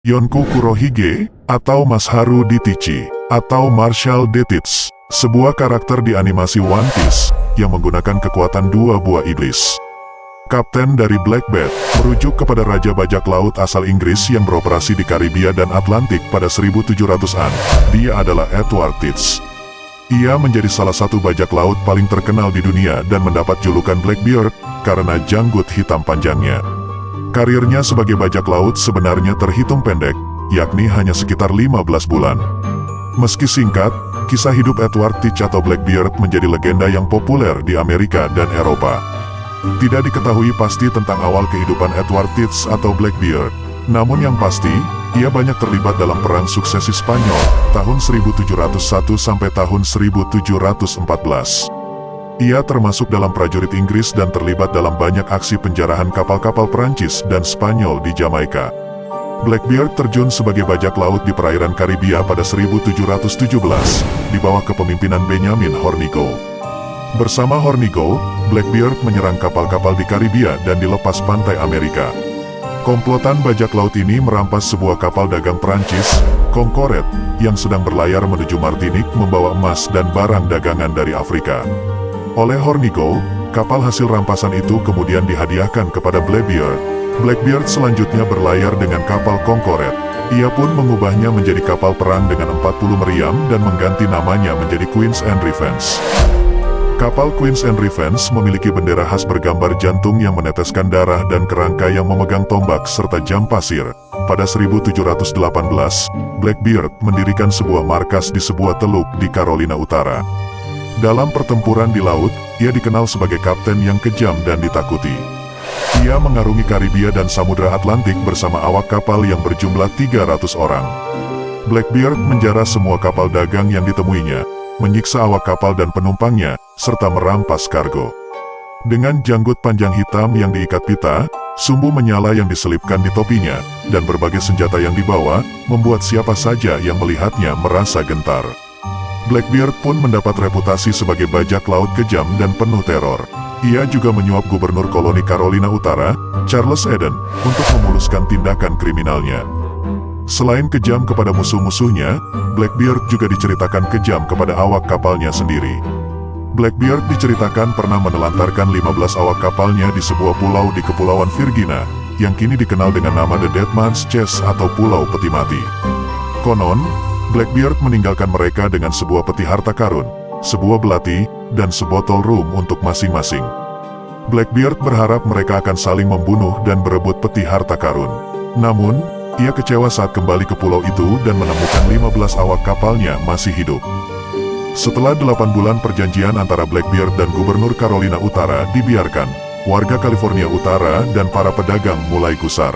Yonko Kurohige, atau Masaharu Ditichi, atau Marshall Detitz, sebuah karakter di animasi One Piece, yang menggunakan kekuatan dua buah iblis. Kapten dari Black Bat, merujuk kepada Raja Bajak Laut asal Inggris yang beroperasi di Karibia dan Atlantik pada 1700-an, dia adalah Edward Teach. Ia menjadi salah satu bajak laut paling terkenal di dunia dan mendapat julukan Blackbeard, karena janggut hitam panjangnya. Karirnya sebagai bajak laut sebenarnya terhitung pendek, yakni hanya sekitar 15 bulan. Meski singkat, kisah hidup Edward Teach atau Blackbeard menjadi legenda yang populer di Amerika dan Eropa. Tidak diketahui pasti tentang awal kehidupan Edward Teach atau Blackbeard, namun yang pasti, ia banyak terlibat dalam perang suksesi Spanyol, tahun 1701 sampai tahun 1714. Ia termasuk dalam prajurit Inggris dan terlibat dalam banyak aksi penjarahan kapal-kapal Perancis dan Spanyol di Jamaika. Blackbeard terjun sebagai bajak laut di perairan Karibia pada 1717, di bawah kepemimpinan Benjamin Hornigold. Bersama Hornigold, Blackbeard menyerang kapal-kapal di Karibia dan dilepas pantai Amerika. Komplotan bajak laut ini merampas sebuah kapal dagang Perancis, Concorde, yang sedang berlayar menuju Martinique membawa emas dan barang dagangan dari Afrika. Oleh Hornigold, kapal hasil rampasan itu kemudian dihadiahkan kepada Blackbeard. Blackbeard selanjutnya berlayar dengan kapal Concorde. Ia pun mengubahnya menjadi kapal perang dengan 40 meriam dan mengganti namanya menjadi Queen's and Revenge. Kapal Queen's and Revenge memiliki bendera khas bergambar jantung yang meneteskan darah dan kerangka yang memegang tombak serta jam pasir. Pada 1718, Blackbeard mendirikan sebuah markas di sebuah teluk di Carolina Utara. Dalam pertempuran di laut, ia dikenal sebagai kapten yang kejam dan ditakuti. Ia mengarungi Karibia dan Samudra Atlantik bersama awak kapal yang berjumlah 300 orang. Blackbeard menjara semua kapal dagang yang ditemuinya, menyiksa awak kapal dan penumpangnya, serta merampas kargo. Dengan janggut panjang hitam yang diikat pita, sumbu menyala yang diselipkan di topinya, dan berbagai senjata yang dibawa, membuat siapa saja yang melihatnya merasa gentar. Blackbeard pun mendapat reputasi sebagai bajak laut kejam dan penuh teror. Ia juga menyuap gubernur koloni Carolina Utara, Charles Eden, untuk memuluskan tindakan kriminalnya. Selain kejam kepada musuh-musuhnya, Blackbeard juga diceritakan kejam kepada awak kapalnya sendiri. Blackbeard diceritakan pernah menelantarkan 15 awak kapalnya di sebuah pulau di Kepulauan Virginia, yang kini dikenal dengan nama The Dead Man's Chest atau Pulau Peti Mati. Konon, Blackbeard meninggalkan mereka dengan sebuah peti harta karun, sebuah belati, dan sebotol rum untuk masing-masing. Blackbeard berharap mereka akan saling membunuh dan berebut peti harta karun. Namun, ia kecewa saat kembali ke pulau itu dan menemukan 15 awak kapalnya masih hidup. Setelah 8 bulan perjanjian antara Blackbeard dan Gubernur Carolina Utara dibiarkan, warga California Utara dan para pedagang mulai gusar.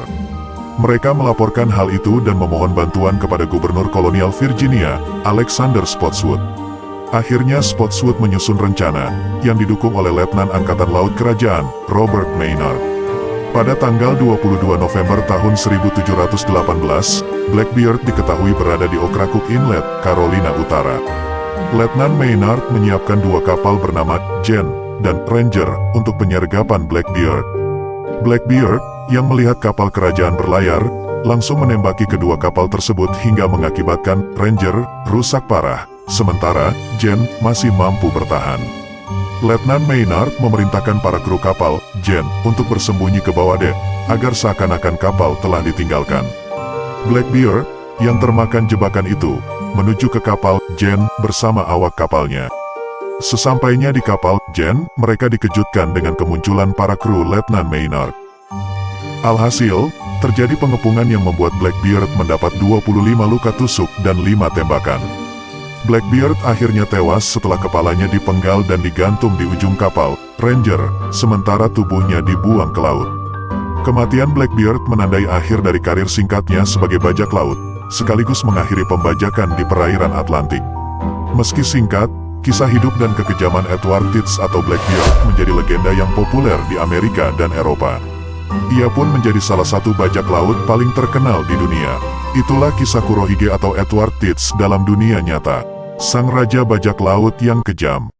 Mereka melaporkan hal itu dan memohon bantuan kepada Gubernur Kolonial Virginia, Alexander Spotswood. Akhirnya Spotswood menyusun rencana, yang didukung oleh Letnan Angkatan Laut Kerajaan, Robert Maynard. Pada tanggal 22 November tahun 1718, Blackbeard diketahui berada di Ocracoke Inlet, Carolina Utara. Letnan Maynard menyiapkan 2 kapal bernama Jen dan Ranger untuk penyergapan Blackbeard. Blackbeard, yang melihat kapal kerajaan berlayar, langsung menembaki kedua kapal tersebut hingga mengakibatkan Ranger rusak parah, sementara Jen masih mampu bertahan. Letnan Maynard memerintahkan para kru kapal Jen untuk bersembunyi ke bawah dek, agar seakan-akan kapal telah ditinggalkan. Blackbeard, yang termakan jebakan itu, menuju ke kapal Jen bersama awak kapalnya. Sesampainya di kapal Jen, mereka dikejutkan dengan kemunculan para kru Letnan Maynard. Alhasil, terjadi pengepungan yang membuat Blackbeard mendapat 25 luka tusuk dan 5 tembakan. Blackbeard akhirnya tewas setelah kepalanya dipenggal dan digantung di ujung kapal Ranger, sementara tubuhnya dibuang ke laut. Kematian Blackbeard menandai akhir dari karir singkatnya sebagai bajak laut, sekaligus mengakhiri pembajakan di perairan Atlantik. Meski singkat, kisah hidup dan kekejaman Edward Teach atau Blackbeard menjadi legenda yang populer di Amerika dan Eropa. Ia pun menjadi salah satu bajak laut paling terkenal di dunia. Itulah kisah Kurohige atau Edward Teach dalam dunia nyata, sang raja bajak laut yang kejam.